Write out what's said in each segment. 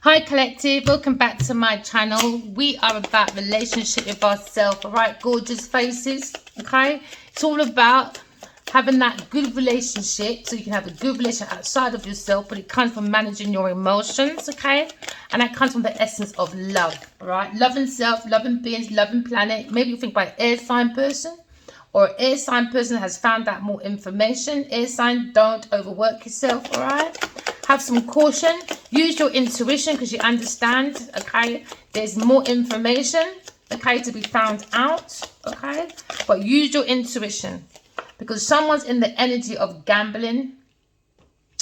Hi collective, welcome back to my channel. We are about relationship with ourselves, all right, gorgeous faces, okay? It's all about having that good relationship, so you can have a good relationship outside of yourself, but it comes from managing your emotions, okay? And that comes from the essence of love, all right? Loving self, loving beings, loving planet. Maybe you think by an air sign person, or an air sign person has found out more information. Air sign, don't overwork yourself, all right? Have some caution. Use your intuition because you understand, okay? There's more information, okay, to be found out, okay? But use your intuition because someone's in the energy of gambling,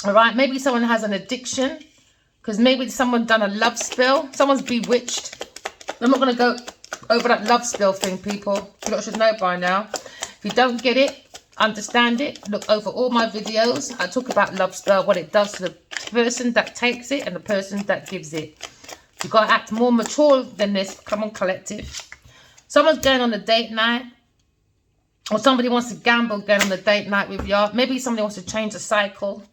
all right? Maybe someone has an addiction because maybe someone done a love spell. Someone's bewitched. I'm not going to go over that love spell thing, people. You lot should know by now. If you don't get it, understand it, look over all my videos. I talk about love spell, what it does to the person that takes it and the person that gives it. You've got to act more mature than this. Come on, collective. Someone's going on a date night, or somebody wants to gamble going on a date night with you. Maybe somebody wants to change a cycle,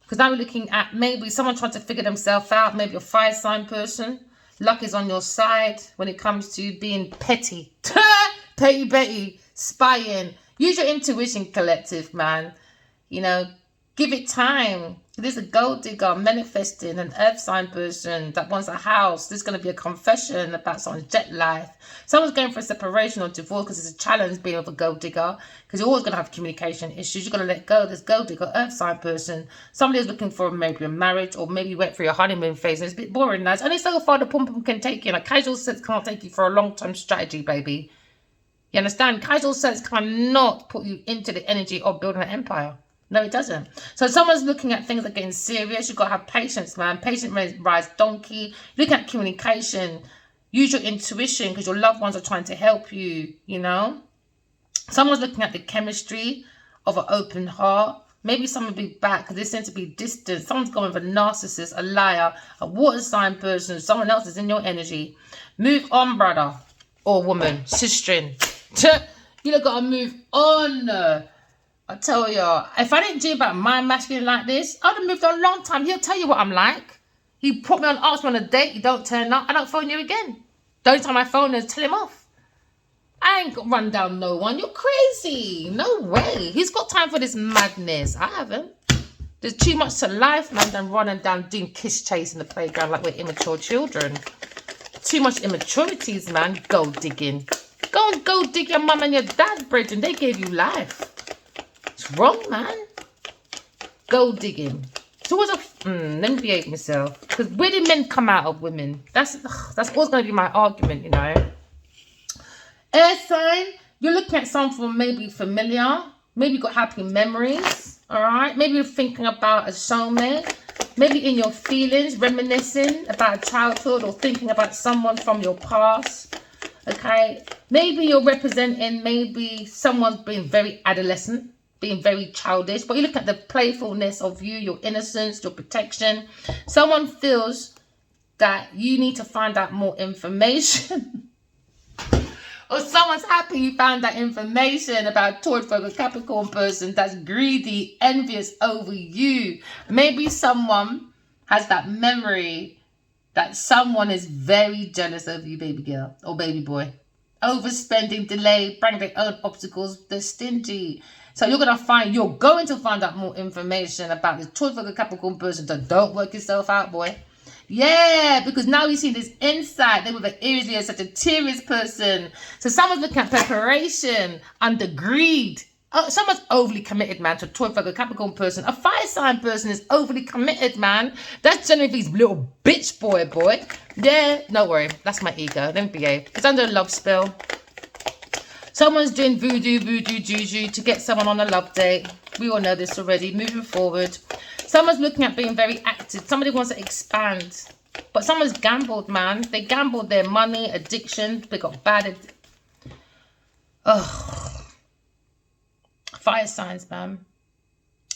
because now we're looking at maybe someone trying to figure themselves out. Maybe a fire sign person. Luck is on your side when it comes to being petty. Petty Betty, spying. Use your intuition, collective, man. You know, give it time. There's a gold digger manifesting, an earth sign person that wants a house. There's going to be a confession about someone's jet life. Someone's going for a separation or divorce because it's a challenge being with a gold digger, because you're always going to have communication issues. You're going to let go. This gold digger, earth sign person. Somebody is looking for maybe a marriage, or maybe you went through your honeymoon phase and it's a bit boring now. It's only so far the pum pum can take you. And a casual sex can't take you for a long-term strategy, baby. You understand? Casual sex cannot put you into the energy of building an empire. No, it doesn't. So someone's looking at things that are getting serious. You've got to have patience, man. Patience rise donkey. Look at communication. Use your intuition because your loved ones are trying to help you, you know. Someone's looking at the chemistry of an open heart. Maybe someone will be back because they seem to be distant. Someone's going with a narcissist, a liar, a water sign person. Someone else is in your energy. Move on, brother or woman, sister. You look gotta move on. I tell you, if I didn't dream about my masculine like this, I'd have moved on a long time. He'll tell you what I'm like. He put me on, asked me on a date, you don't turn up, I don't phone you again. The only time I phone is tell him off. I ain't got run down no one. You're crazy. No way. He's got time for this madness. I haven't. There's too much to life, man, than running down doing kiss chase in the playground like we're immature children. Too much immaturities, man. Gold digging. Go and go dig your mum and your dad, Bridget. They gave you life. It's wrong, man. Gold digging. So what's let me behave myself. Because where do men come out of women? That's always going to be my argument, you know. Air sign. You're looking at something maybe familiar. Maybe you've got happy memories. All right. Maybe you're thinking about a soulmate. Maybe in your feelings, reminiscing about childhood or thinking about someone from your past. Okay. Maybe you're representing maybe someone's being very adolescent, being very childish, but you look at the playfulness of you, your innocence, your protection. Someone feels that you need to find out more information. Or someone's happy you found that information about Taurus, Virgo, Capricorn person that's greedy, envious over you. Maybe someone has that memory that someone is very jealous of you, baby girl or baby boy. Overspending, delay, bring their own obstacles, they're stingy. So you're going to find out more information about this Taurus, Virgo, Capricorn person. So don't work yourself out, boy. Yeah, because now you see this insight. They were the Aries, a Sagittarius person. So someone's looking at preparation under greed. Oh, someone's overly committed, man, to a Taurus, Virgo, Capricorn person. A fire sign person is overly committed, man. That's Genevieve's little bitch boy. Yeah, no worry. That's my ego. Let me behave. It's under a love spell. Someone's doing voodoo, juju to get someone on a love date. We all know this already. Moving forward. Someone's looking at being very active. Somebody wants to expand. But someone's gambled, man. They gambled their money, addiction. They got bad. Fire signs, man.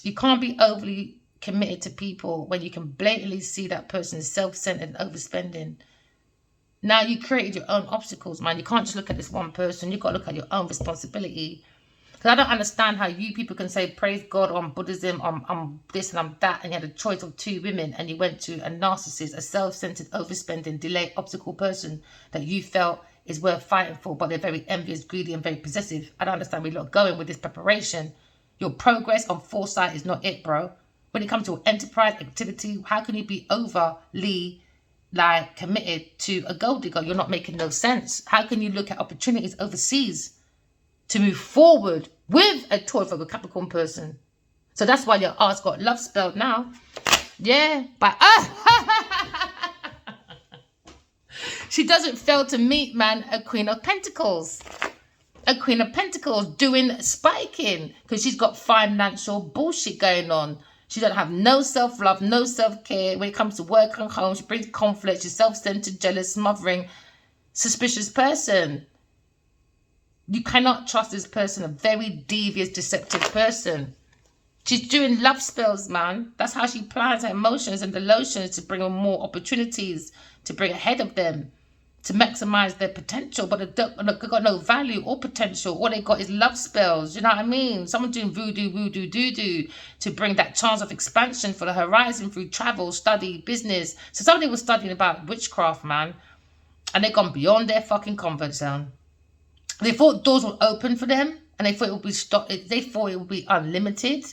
You can't be overly committed to people when you can blatantly see that person is self-centered and overspending. Now you created your own obstacles, man. You can't just look at this one person. You've got to look at your own responsibility. Because I don't understand how you people can say, praise God, on Buddhism, I'm this and I'm that, and you had a choice of 2 women, and you went to a narcissist, a self-centered, overspending, delayed, obstacle person that you felt is worth fighting for, but they're very envious, greedy, and very possessive. I don't understand where you're going with this preparation. Your progress on foresight is not it, bro. When it comes to enterprise activity, how can you be overly like committed to a gold digger? You're not making no sense. How can you look at opportunities overseas to move forward with a Taurus or a Capricorn person? So that's why your art's got love spelled now. Yeah, but she doesn't fail to meet, man, a Queen of Pentacles. A Queen of Pentacles doing spiking because she's got financial bullshit going on. She don't have no self-love, no self-care. When it comes to work and home, she brings conflict. She's self-centered, jealous, smothering, suspicious person. You cannot trust this person, a very devious, deceptive person. She's doing love spells, man. That's how she plans her emotions and the lotions to bring on more opportunities, to bring ahead of them, to maximize their potential, but they've got no value or potential. All they got is love spells. You know what I mean? Someone doing voodoo, doo-doo to bring that chance of expansion for the horizon through travel, study, business. So somebody was studying about witchcraft, man, and they've gone beyond their fucking comfort zone. They thought doors would open for them, and they thought it would be they thought it would be unlimited.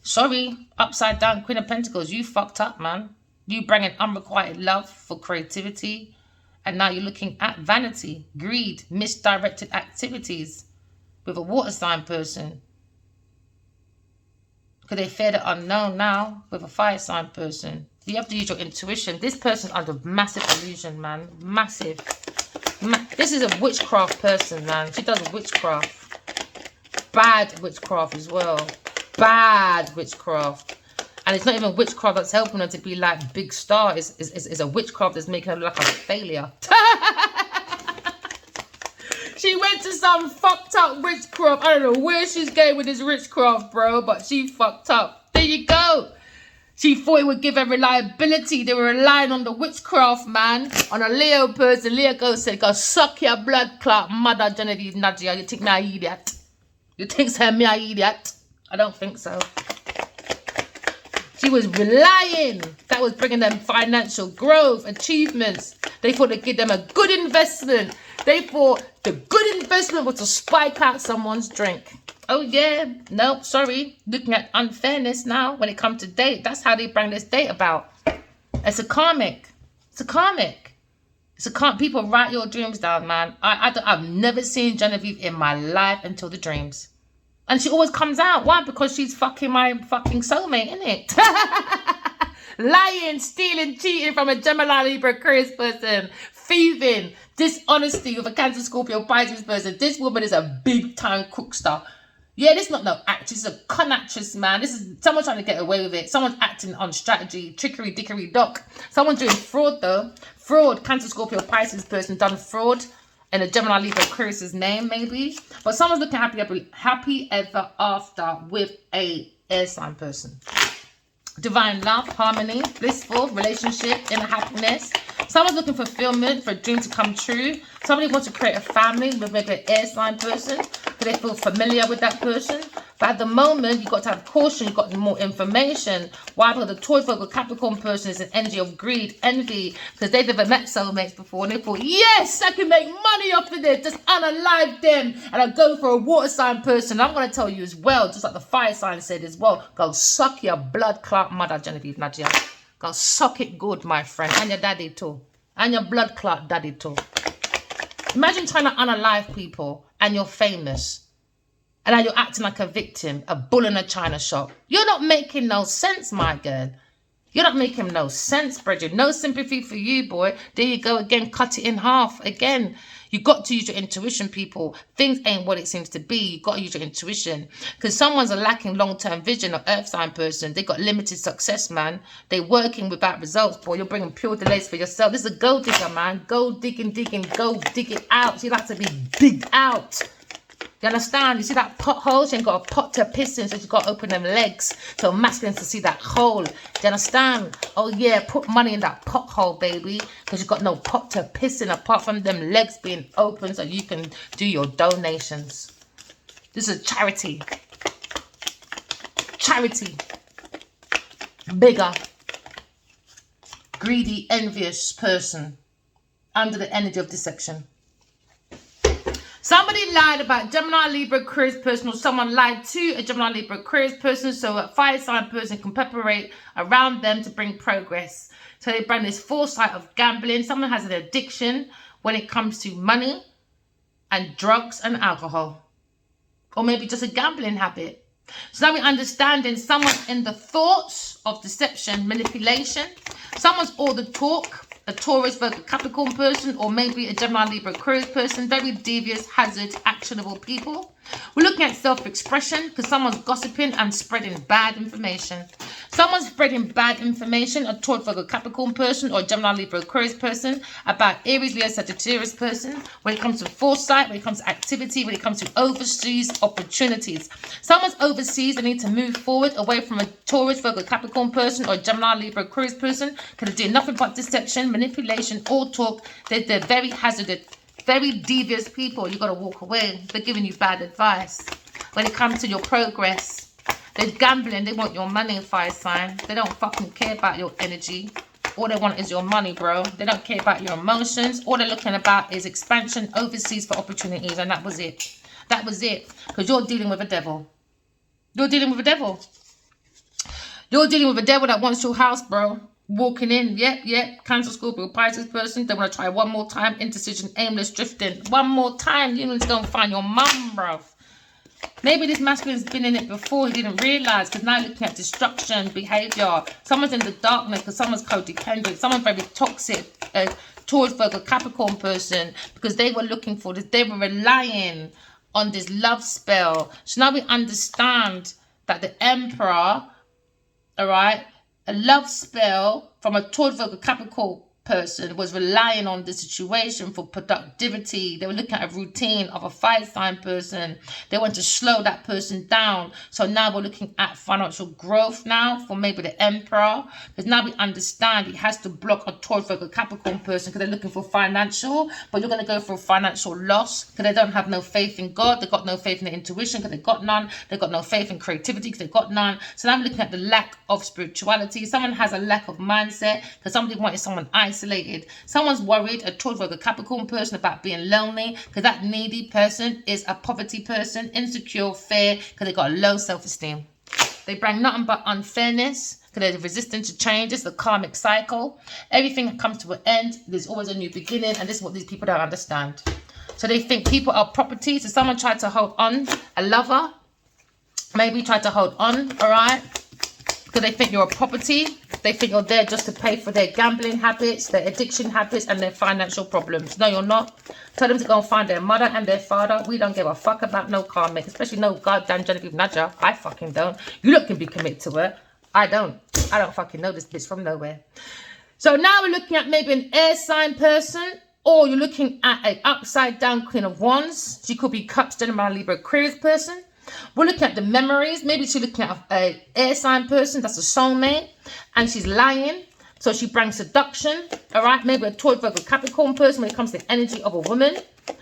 Sorry, upside down Queen of Pentacles, you fucked up, man. You bring an unrequited love for creativity. And now you're looking at vanity, greed, misdirected activities with a water sign person. Because they fear the unknown now with a fire sign person. You have to use your intuition. This person's under massive illusion, man. Massive. This is a witchcraft person, man. She does witchcraft. Bad witchcraft as well. Bad witchcraft. And it's not even witchcraft that's helping her to be like big star. It's a witchcraft that's making her look like a failure. She went to some fucked up witchcraft. I don't know where she's going with this witchcraft, bro. But she fucked up. There you go. She thought it would give her reliability. They were relying on the witchcraft, man. On a Leo person. Leo said, go suck your blood clot, mother Genevieve Nadia. You think me an idiot? You think me an idiot? I don't think so. She was relying. That was bringing them financial growth, achievements. They thought they'd give them a good investment. They thought the good investment was to spike out someone's drink. Oh, yeah. Nope, sorry. Looking at unfairness now when it comes to date. That's how they bring this date about. It's a karmic. It's a karmic. People write your dreams down, man. I've never seen Genevieve in my life until the dreams. And she always comes out. Why? Because she's fucking my fucking soulmate, innit? Lying, stealing, cheating from a Gemini, Libra, Aquarius person. Thieving, dishonesty with a Cancer, Scorpio, Pisces person. This woman is a big time crookster. Yeah, this is not no actress. This is a con actress, man. This is someone trying to get away with it. Someone's acting on strategy, trickery, dickery, doc. Someone's doing fraud, though. Fraud, Cancer, Scorpio, Pisces person done fraud. In a Gemini, Libra, Aquarius' name, maybe. But someone's looking happy ever after with a air sign person. Divine love, harmony, blissful relationship, inner happiness. Someone's looking for fulfillment, for a dream to come true. Somebody wants to create a family with maybe an air sign person. Do they feel familiar with that person? But at the moment, you've got to have caution. You've got more information. Why? Because the Taurus or Capricorn person is an energy of greed, envy. Because they've never met soulmates before. And they thought, yes, I can make money off of this. Just unalive them. And I'll go for a water sign person. I'm going to tell you as well, just like the fire sign said as well, go suck your blood clot mother, Genevieve Nadia. Go suck it good, my friend. And your daddy too. And your blood clot daddy too. Imagine trying to unalive people and you're famous. And now you're acting like a victim, a bull in a china shop. You're not making no sense, my girl. You're not making no sense, Bridget. No sympathy for you, boy. There you go again. Cut it in half again. You got to use your intuition, people. Things ain't what it seems to be. You got to use your intuition. Because someone's a lacking long-term vision, an earth sign person. They got limited success, man. They working without results, boy. You're bringing pure delays for yourself. This is a gold digger, man. Gold digging, go dig it out. She likes to be digged out. You understand? You see that pothole? She ain't got a pot to piss in, so she's got to open them legs so masculine to see that hole. Do you understand? Oh, yeah, put money in that pothole, baby, because you've got no pot to piss in apart from them legs being open so you can do your donations. This is charity. Charity. Bigger. Greedy, envious person. Under the energy of deception. Somebody lied about Gemini, Libra, Aquarius person, or someone lied to a Gemini, Libra, Aquarius person, so a fire sign person can preparate around them to bring progress. So they bring this foresight of gambling. Someone has an addiction when it comes to money and drugs and alcohol. Or maybe just a gambling habit. So now we're understanding someone in the thoughts of deception, manipulation. Someone's all the talk. A Taurus, Virgo, Capricorn person, or maybe a Gemini, Libra, Aquarius person. Very devious, hazard, actionable people. We're looking at self-expression because someone's gossiping and spreading bad information. Someone's spreading bad information, a Taurus, Virgo, Capricorn person, or a Gemini, Libra, Aquarius person, about Aries, Leo, Sagittarius person, when it comes to foresight, when it comes to activity, when it comes to overseas opportunities. Someone's overseas, they need to move forward away from a Taurus, Virgo, Capricorn person, or a Gemini, Libra, Aquarius person, because they do nothing but deception, manipulation, all talk. They're very hazardous, very devious people. You got to walk away. They're giving you bad advice when it comes to your progress. They're gambling. They want your money, fire sign. They don't fucking care about your energy. All they want is your money, bro. They don't care about your emotions. All they're looking about is expansion overseas for opportunities. And that was it. That was it. Because you're dealing with a devil. You're dealing with a devil. You're dealing with a devil that wants your house, bro. Walking in, yep, Cancer, Scorpio, Pisces person. They want to try one more time. Indecision, aimless, drifting. One more time. You need to go and find your mum, bro. Maybe this masculine's been in it before. He didn't realize, because now looking at destruction, behavior. Someone's in the darkness because someone's codependent. Someone's very toxic. Taurus, Virgo, Capricorn person, because they were looking for this. They were relying on this love spell. So now we understand that the Emperor, all right, a love spell from a Taurus, Virgo, Capricorn person was relying on the situation for productivity. They were looking at a routine of a fire sign person. They want to slow that person down. So now we're looking at financial growth now for maybe the Emperor. Because now we understand he has to block a Taurus, Virgo, Capricorn person because they're looking for financial. But you're going to go for a financial loss because they don't have no faith in God. They've got no faith in their intuition because they've got none. They've got no faith in creativity because they've got none. So now we're looking at the lack of spirituality. Someone has a lack of mindset because somebody wanted someone isolated. Someone's worried, a Taurus, Virgo, Capricorn person, about being lonely because that needy person is a poverty person, insecure, fear, because they've got a low self-esteem. They bring nothing but unfairness because they're resistant to change. It's the karmic cycle. Everything comes to an end. There's always a new beginning, and this is what these people don't understand. So they think people are property. So someone tried to hold on, a lover, maybe tried to hold on, all right? Because they think you're a property. They think you're there just to pay for their gambling habits, their addiction habits, and their financial problems. No, you're not. Tell them to go and find their mother and their father. We don't give a fuck about no karmic, especially no goddamn Genevieve Nadja. I fucking don't. You lot can be committed to her. I don't. I don't fucking know this bitch from nowhere. So now we're looking at maybe an air sign person, or you're looking at an upside down Queen of Wands. She could be Cups, Gemini, Libra, Aquarius person. We're looking at the memories. Maybe she's looking at an air sign person. That's a soulmate. And she's lying. So she brings seduction. All right. Maybe a Taurus, Virgo, Capricorn person when it comes to the energy of a woman.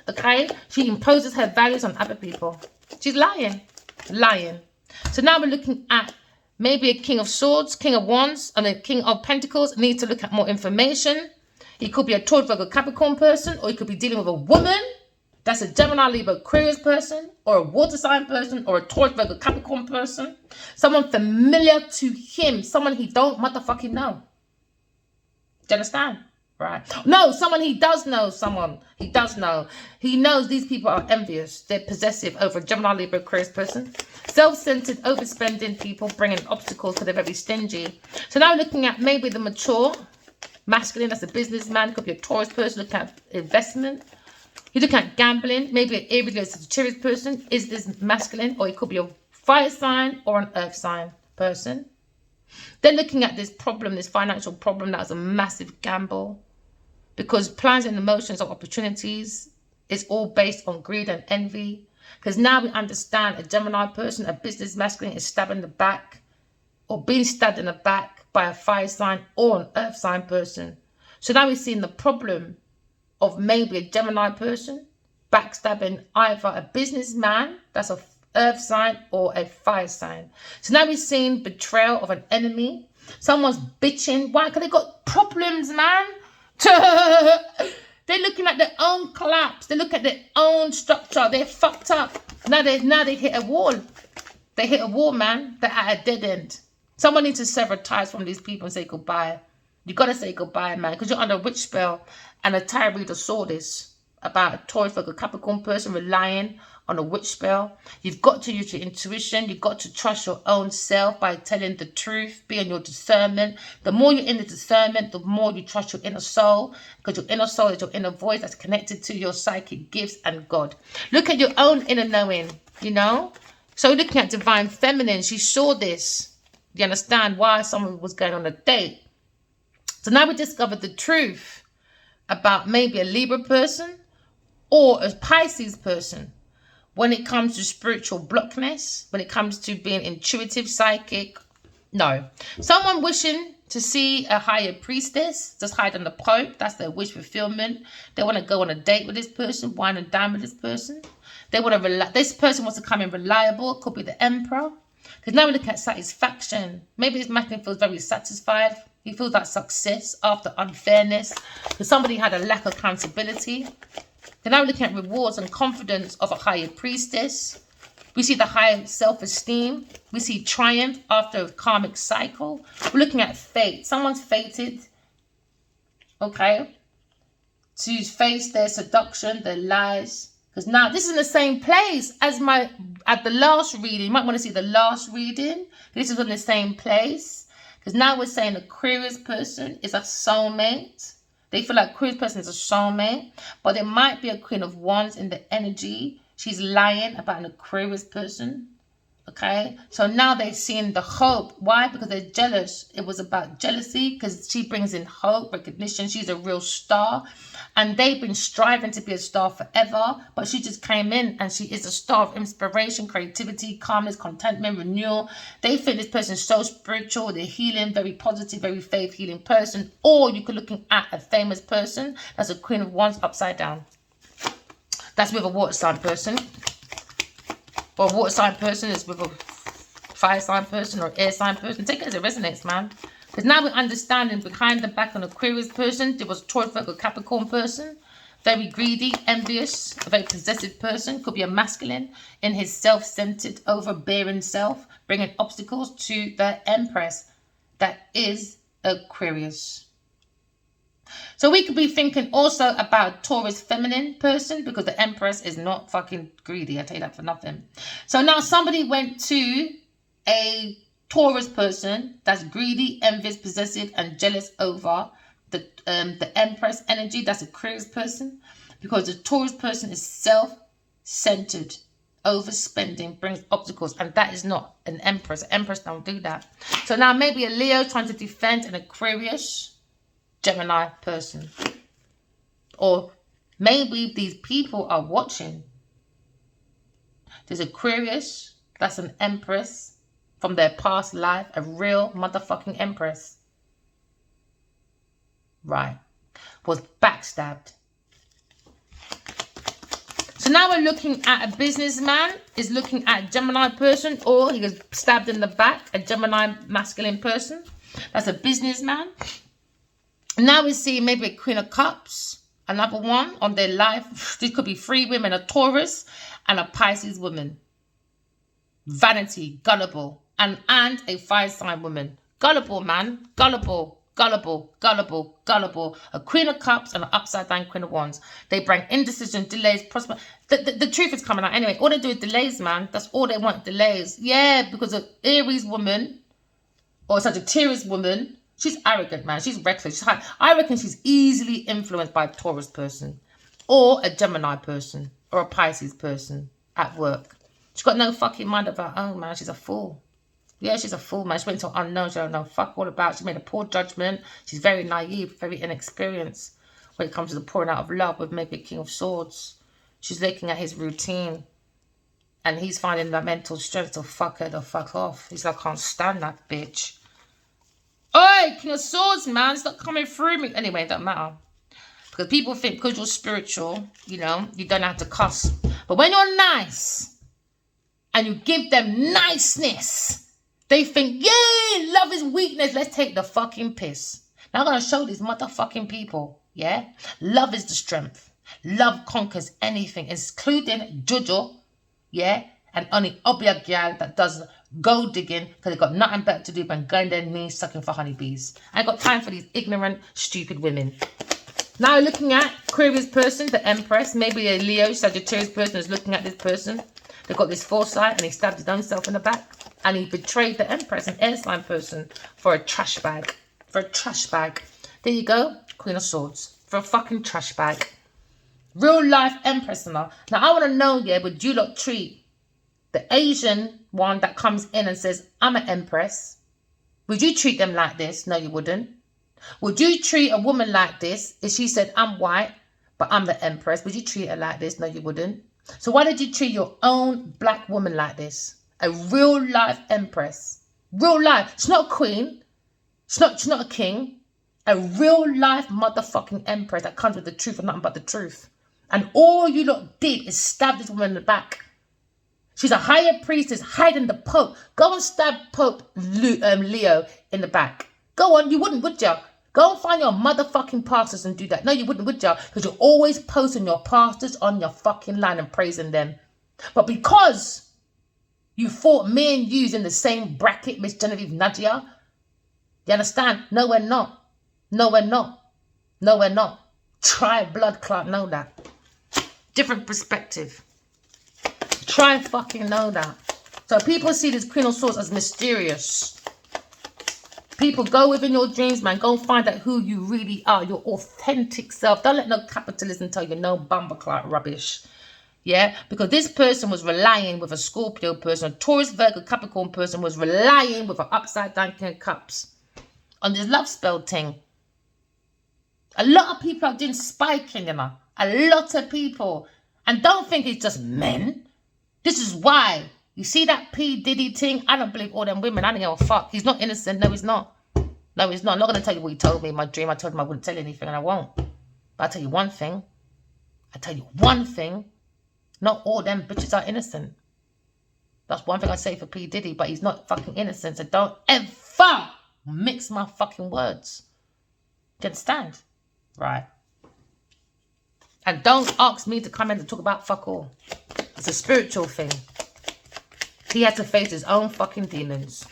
Okay. She imposes her values on other people. She's lying. Lying. So now we're looking at maybe a King of Swords, King of Wands, and a King of Pentacles. Need to look at more information. He could be a Taurus, Virgo, Capricorn person, or he could be dealing with a woman. That's a Gemini, Libra, Aquarius person, or a water sign person, or a Taurus, Virgo, Capricorn person. Someone familiar to him. Someone he don't motherfucking know. Do you understand? Right. No, someone he does know. Someone he does know. He knows these people are envious. They're possessive over a Gemini, Libra, Aquarius person. Self-centered, overspending people, bringing obstacles to they're very stingy. So now looking at maybe the mature masculine. That's a businessman. Could be a Taurus person looking at investment. You look at gambling, maybe an Aries, Leo, Sagittarius person. Is this masculine? Or it could be a fire sign or an earth sign person. Then looking at this problem, this financial problem, that was a massive gamble. Because plans and emotions of opportunities is all based on greed and envy. Because now we understand a Gemini person, a business masculine, is stabbed in the back or being stabbed in the back by a fire sign or an earth sign person. So now we're seeing the problem of maybe a Gemini person backstabbing either a businessman, that's earth sign or a fire sign. So now we're seeing betrayal of an enemy. Someone's bitching. Why? Because they got problems, man. They're looking at their own collapse. They look at their own structure. They're fucked up. Now they hit a wall. They hit a wall, man. They're at a dead end. Someone needs to sever ties from these people and say goodbye. You got to say goodbye, man, because you're under a witch spell. And a tarot reader saw this about a Taurus, like a Capricorn person relying on a witch spell. You've got to use your intuition. You've got to trust your own self by telling the truth, be in your discernment. The more you're in the discernment, the more you trust your inner soul, because your inner soul is your inner voice that's connected to your psychic gifts and God. Look at your own inner knowing, you know. So looking at divine feminine, she saw this. You understand why someone was going on a date. So now we discovered the truth about maybe a Libra person or a Pisces person when it comes to spiritual blockness, when it comes to being intuitive, psychic. No. Someone wishing to see a higher priestess, just higher than the Pope. That's their wish fulfillment. They want to go on a date with this person, wine and dine with this person. They want to this person wants to come in reliable. It could be the Emperor. Because now we look at satisfaction. Maybe this masculine feels very satisfied. He feels like success after unfairness. Because somebody had a lack of accountability. Then now we're looking at rewards and confidence of a higher priestess. We see the high self-esteem. We see triumph after a karmic cycle. We're looking at fate. Someone's fated, okay, to face their seduction, their lies. Because now this is in the same place as at the last reading. You might want to see the last reading. This is in the same place. Because now we're saying Aquarius person is a soulmate. They feel like Aquarius person is a soulmate. But there might be a Queen of Wands in the energy. She's lying about an Aquarius person. Okay. So now they're seeing the hope. Why? Because they're jealous. It was about jealousy because she brings in hope, recognition. She's a real star. And they've been striving to be a star forever. But she just came in and she is a star of inspiration, creativity, calmness, contentment, renewal. They think this person is so spiritual. They're healing, very positive, very faith healing person. Or you could looking at a famous person that's a Queen of Wands upside down. That's with a water sign person. Or a water sign person is with a fire sign person or air sign person. Take it as it resonates, man. Because now we're understanding behind the back on Aquarius person, there was a Taurus, Virgo, Capricorn person. Very greedy, envious, a very possessive person. Could be a masculine in his self-centered, overbearing self, bringing obstacles to the Empress. That is Aquarius. So we could be thinking also about Taurus feminine person because the Empress is not fucking greedy. I tell you that for nothing. So now somebody went to a Taurus person that's greedy, envious, possessive, and jealous over the Empress energy. That's a Aquarius person because the Taurus person is self-centered, overspending, brings obstacles, and that is not an Empress. An Empress don't do that. So now maybe a Leo trying to defend an Aquarius Gemini person, or maybe these people are watching. There's Aquarius, that's an Empress from their past life, a real motherfucking Empress, right, was backstabbed. So now we're looking at a businessman is looking at a Gemini person, or he was stabbed in the back, a Gemini masculine person. That's a businessman. Now we see maybe a Queen of Cups, another one on their life. This could be 3 women, a Taurus and a Pisces woman. Vanity, gullible, and a fire sign woman. Gullible, man. Gullible, gullible, gullible, gullible. A Queen of Cups and an upside down Queen of Wands. They bring indecision, delays, prosper. The truth is coming out anyway. All they do is delays, man. That's all they want, delays. Yeah, because an Aries woman or such a Sagittarius woman, she's arrogant, man. She's reckless. I reckon she's easily influenced by a Taurus person or a Gemini person or a Pisces person at work. She's got no fucking mind of her own, man. She's a fool. Yeah, she's a fool, man. She went to unknown. She don't know fuck all about. She made a poor judgment. She's very naive, very inexperienced when it comes to the pouring out of love with maybe a King of Swords. She's looking at his routine and he's finding the mental strength to fuck her the fuck off. He's like, I can't stand that bitch. Oi, King of Swords, man, stop coming through me. Anyway, it doesn't matter. Because people think because you're spiritual, you know, you don't have to cuss. But when you're nice and you give them niceness, they think, yay, love is weakness. Let's take the fucking piss. Now I'm going to show these motherfucking people, yeah? Love is the strength. Love conquers anything, including Jojo, yeah? And only obia gal that does gold digging because they got nothing better to do than going their knees sucking for honeybees. I ain't got time for these ignorant, stupid women. Now looking at Aquarius person, the Empress, maybe a Leo, Sagittarius person is looking at this person. They've got this foresight and he stabbed his own self in the back. And he betrayed the Empress, an air sign person, for a trash bag. For a trash bag. There you go, Queen of Swords. For a fucking trash bag. Real life Empress now. Now I want to know, yeah, would you lot treat the Asian one that comes in and says, I'm an Empress? Would you treat them like this? No, you wouldn't. Would you treat a woman like this if she said, I'm white, but I'm the Empress? Would you treat her like this? No, you wouldn't. So why did you treat your own black woman like this? A real life Empress. Real life. She's not a queen. She's not a king. A real life motherfucking Empress that comes with the truth and nothing but the truth. And all you lot did is stab this woman in the back. She's a higher priestess hiding the Pope. Go and stab Pope Leo in the back. Go on, you wouldn't, would you? Go and find your motherfucking pastors and do that. No, you wouldn't, would you? Because you're always posting your pastors on your fucking line and praising them. But because you thought me and you's in the same bracket, Miss Genevieve Nadia, you understand? No, we're not. No, we're not. No, we're not. Try blood clot, know that. Different perspective. Try fucking know that. So people see this Queen of Swords as mysterious. People, go within your dreams, man. Go and find out who you really are, your authentic self. Don't let no capitalism tell you no bumbleclot rubbish. Yeah? Because this person was relying with a Scorpio person, a Taurus, Virgo, Capricorn person was relying with an upside down King of Cups on this love spell thing. A lot of people are doing spiking, you know. A lot of people. And don't think it's just men. This is why. You see that P. Diddy thing? I don't believe all them women. I don't give a fuck. He's not innocent. No, he's not. No, he's not. I'm not going to tell you what he told me in my dream. I told him I wouldn't tell you anything, and I won't. But I'll tell you one thing. I tell you one thing. Not all them bitches are innocent. That's one thing I say for P. Diddy, but he's not fucking innocent. So don't ever mix my fucking words. Do you understand? Right. And don't ask me to come in to talk about fuck all. It's a spiritual thing. He had to face his own fucking demons.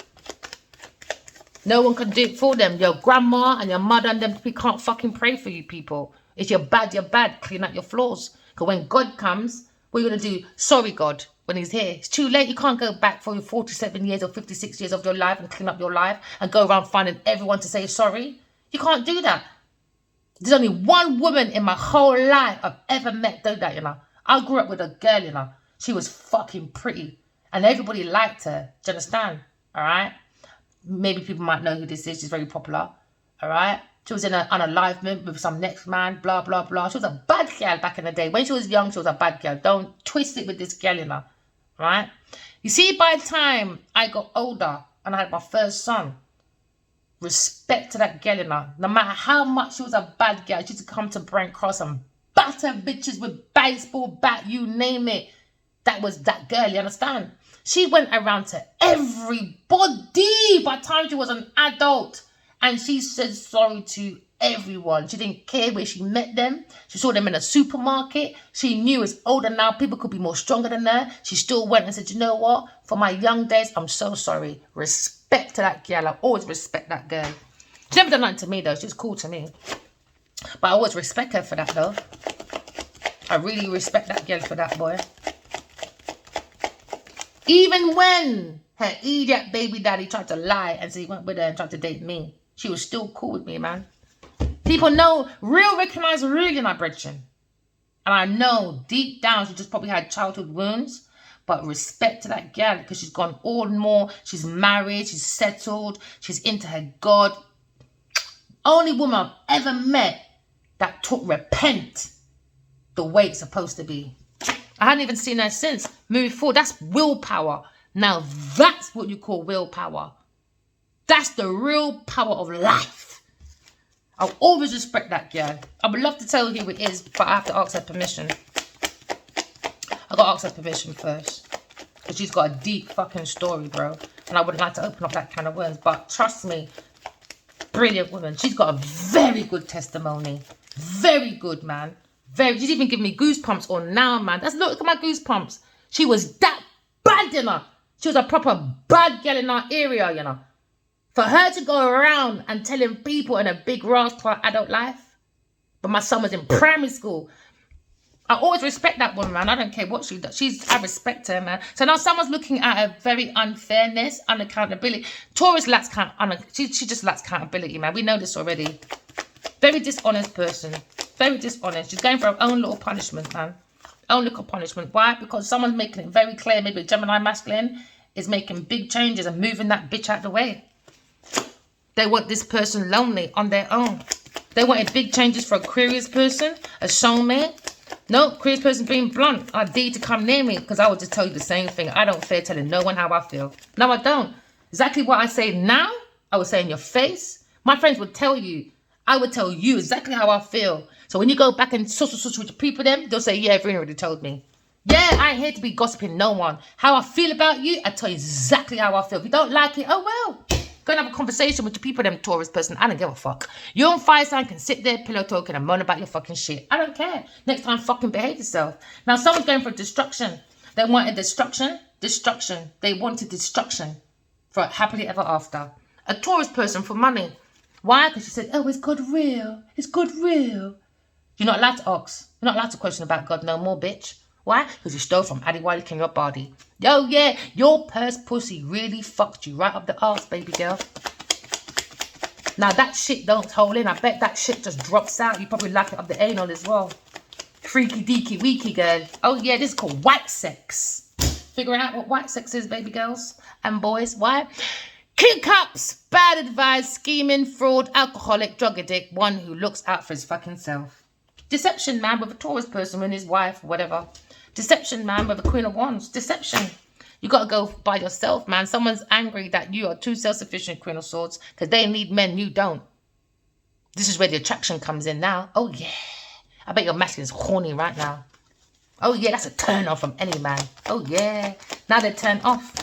No one can do it for them. Your grandma and your mother and them, we can't fucking pray for you people. If you're bad, you're bad. Clean up your flaws. Because when God comes, what are you going to do? Sorry, God, when he's here. It's too late. You can't go back for your 47 years or 56 years of your life and clean up your life and go around finding everyone to say sorry. You can't do that. There's only one woman in my whole life I've ever met do that, you know. I grew up with a girl, you know. She was fucking pretty. And everybody liked her. Do you understand? All right? Maybe people might know who this is. She's very popular. All right? She was on a live with some next man, blah, blah, blah. She was a bad girl back in the day. When she was young, she was a bad girl. Don't twist it with this girl, you know. All right? You see, by the time I got older and I had my first son, respect to that girl, you know. No matter how much she was a bad girl, she used to come to Brent Cross and batter bitches with baseball bat, you name it. That was that girl, you understand? She went around to everybody by the time she was an adult. And she said sorry to everyone. She didn't care where she met them. She saw them in a supermarket. She knew as older now, people could be more stronger than her. She still went and said, you know what? For my young days, I'm so sorry. Respect to that girl. I always respect that girl. She never done nothing to me, though. She's cool to me. But I always respect her for that, though. I really respect that girl for that, boy. Even when her idiot baby daddy tried to lie and say he went with her and tried to date me, she was still cool with me, man. People know, real recognize real in our brethren. And I know deep down she just probably had childhood wounds. But respect to that girl because she's gone all more. She's married, she's settled, she's into her God. Only woman I've ever met that took repent the way it's supposed to be. I hadn't even seen her since. Moving forward, that's willpower. Now that's what you call willpower. That's the real power of life. I'll always respect that girl. I would love to tell you who it is, but I have to ask her permission. I got to ask her permission first. Because she's got a deep fucking story, bro. And I wouldn't like to open up that can of worms. But trust me, brilliant woman. She's got a very good testimony. Very good, man. She's even giving me goosebumps on now, man. Look at my goosebumps. She was that bad, you know. She was a proper bad girl in our area, you know. For her to go around and telling people in a big rush to her adult life. But my son was in primary school. I always respect that woman, man. I don't care what she does. I respect her, man. So now someone's looking at her very unfairness, unaccountability. Taurus lacks she just lacks accountability, man. We know this already. Very dishonest person. Very dishonest. She's going for her own little punishment, man. Own little punishment. Why? Because someone's making it very clear, maybe a Gemini masculine is making big changes and moving that bitch out the way. They want this person lonely on their own. They wanted big changes for Aquarius person, a soulmate. No, Aquarius person being blunt. I dare to come near me because I would just tell you the same thing. I don't fear telling no one how I feel. No, I don't. Exactly what I say now, I would say in your face. My friends would tell you. I would tell you exactly how I feel. So when you go back and such with the people them, they'll say, yeah, Verena already told me. Yeah, I ain't here to be gossiping no one. How I feel about you, I tell you exactly how I feel. If you don't like it, oh well. Go and have a conversation with the people, them Taurus person. I don't give a fuck. You on fire sign can sit there, pillow talking and moan about your fucking shit. I don't care. Next time, fucking behave yourself. Now, someone's going for destruction. They wanted destruction. They wanted destruction for happily ever after. A Taurus person for money. Why? Because she said, oh, it's God real. It's God real. You're not allowed to ask. You're not allowed to question about God no more, bitch. Why? Because you stole from Addy Wiley King your body. Yo, yeah, your purse pussy really fucked you right up the arse, baby girl. Now, that shit don't hold in. I bet that shit just drops out. You probably like it up the anal as well. Freaky deaky weaky girl. Oh, yeah, this is called white sex. Figure out what white sex is, baby girls and boys. Why? King Cups, bad advice, scheming, fraud, alcoholic, drug addict, one who looks out for his fucking self. Deception man with a Taurus person and his wife, whatever. Deception man with a Queen of Wands. Deception. You got to go by yourself, man. Someone's angry that you are too self-sufficient, Queen of Swords, because they need men, you don't. This is where the attraction comes in now. Oh, yeah. I bet your masculine's horny right now. Oh, yeah, that's a turn off from any man. Oh, yeah. Now they're turned off.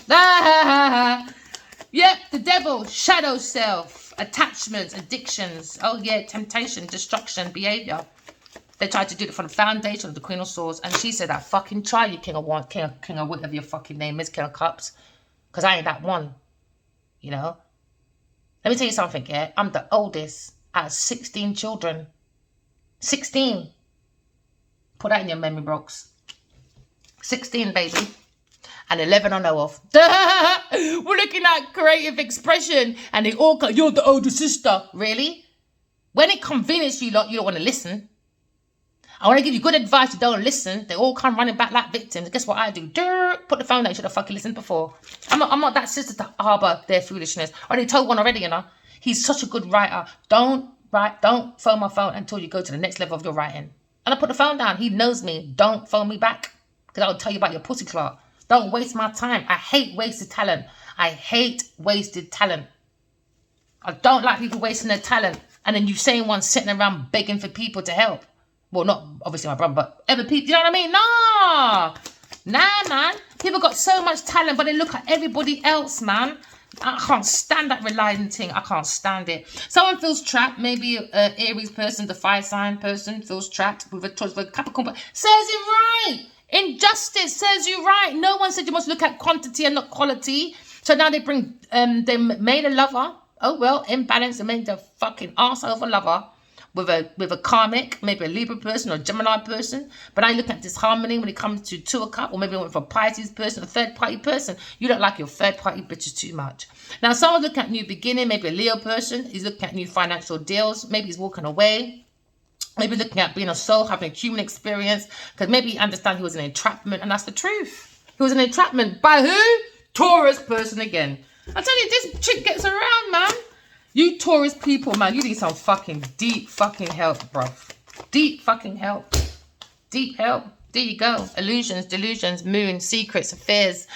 Yep, the devil, shadow self, attachments, addictions. Oh, yeah, temptation, destruction, behavior. They tried to do it from the foundation of the Queen of Swords. And she said, I fucking try you, King of Wands, King of whatever your fucking name is, King of Cups. Because I ain't that one. You know? Let me tell you something, yeah? I'm the oldest out of 16 children. 16. Put that in your memory box. 16, baby. And 11 I know of. We're looking at creative expression. And they all go, you're the older sister. Really? When it conveniences you lot, you don't want to listen. I want to give you good advice. You don't listen. They all come running back like victims. Guess what I do? Put the phone down. You should have fucking listened before. I'm not that sister to harbour their foolishness. I already told one already, you know. He's such a good writer. Don't phone my phone until you go to the next level of your writing. And I put the phone down. He knows me. Don't phone me back. Because I'll tell you about your pussy clot. Don't waste my time. I hate wasted talent. I hate wasted talent. I don't like people wasting their talent. And then you saying one sitting around begging for people to help. Well, not obviously my brother, but other people. You know what I mean? Nah, man. People got so much talent, but they look at everybody else, man. I can't stand that relying thing. I can't stand it. Someone feels trapped. Maybe an Aries person, the fire sign person feels trapped with a choice for a Capricorn. But says it right. Injustice says you right. No one said you must look at quantity and not quality. So now they made a lover. Oh, well, imbalance. They made the fucking arse over lover. With a karmic, maybe a Libra person or a Gemini person. But I look at this harmony when it comes to two of cup, or maybe for a Pisces person, a third party person. You don't like your third party bitches too much. Now, someone's looking at new beginning, maybe a Leo person. He's looking at new financial deals. Maybe he's walking away. Maybe looking at being a soul, having a human experience. Because maybe he understands he was an entrapment, and that's the truth. He was an entrapment. By who? Taurus person again. I tell you, this chick gets around, man. You Taurus people, man, you need some fucking deep fucking help, bruv. Deep fucking help. Deep help. There you go. Illusions, delusions, moon, secrets, affairs.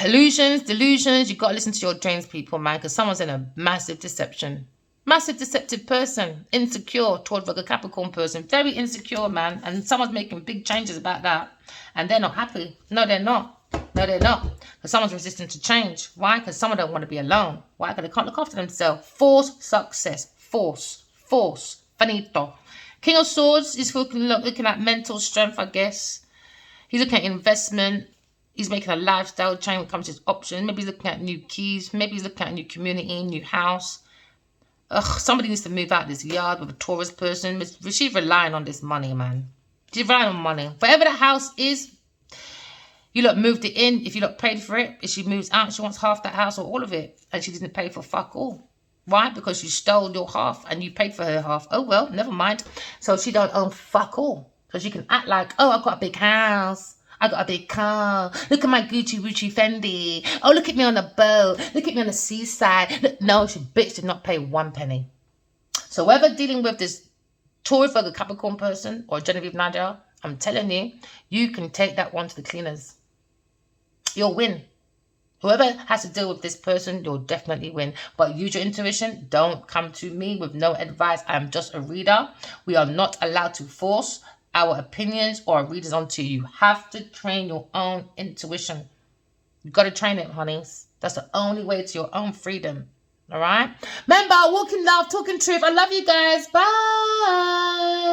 Illusions, delusions. You've got to listen to your dreams, people, man, because someone's in a massive deception. Massive deceptive person. Insecure toward like a Capricorn person. Very insecure, man. And someone's making big changes about that. And they're not happy. No, they're not. No, they're not. Because someone's resistant to change. Why? Because someone don't want to be alone. Why? Because they can't look after themselves. Force success. Force. Force. Finito. King of Swords is looking at mental strength, I guess. He's looking at investment. He's making a lifestyle change when it comes to his options. Maybe he's looking at new keys. Maybe he's looking at a new community, new house. Somebody needs to move out this yard with a Taurus person. She's relying on this money, man. She's relying on money. Whatever the house is, you lot moved it in. If you lot paid for it, if she moves out, she wants half that house or all of it. And she didn't pay for fuck all. Why? Because you stole your half and you paid for her half. Oh, well, never mind. So she don't own fuck all. So she can act like, oh, I've got a big house. I got a big car. Look at my Gucci Fendi. Oh, look at me on the boat. Look at me on the seaside. Look, no, she bitch did not pay 1 penny. So whoever dealing with this Taurus, Virgo, Capricorn person or Genevieve Nadia, I'm telling you, you can take that one to the cleaners. You'll win. Whoever has to deal with this person, you'll definitely win. But use your intuition. Don't come to me with no advice. I'm just a reader. We are not allowed to force our opinions or our readers onto you. You have to train your own intuition. You got to train it, honeys. That's the only way to your own freedom. All right? Remember, walking love, talking truth. I love you guys. Bye.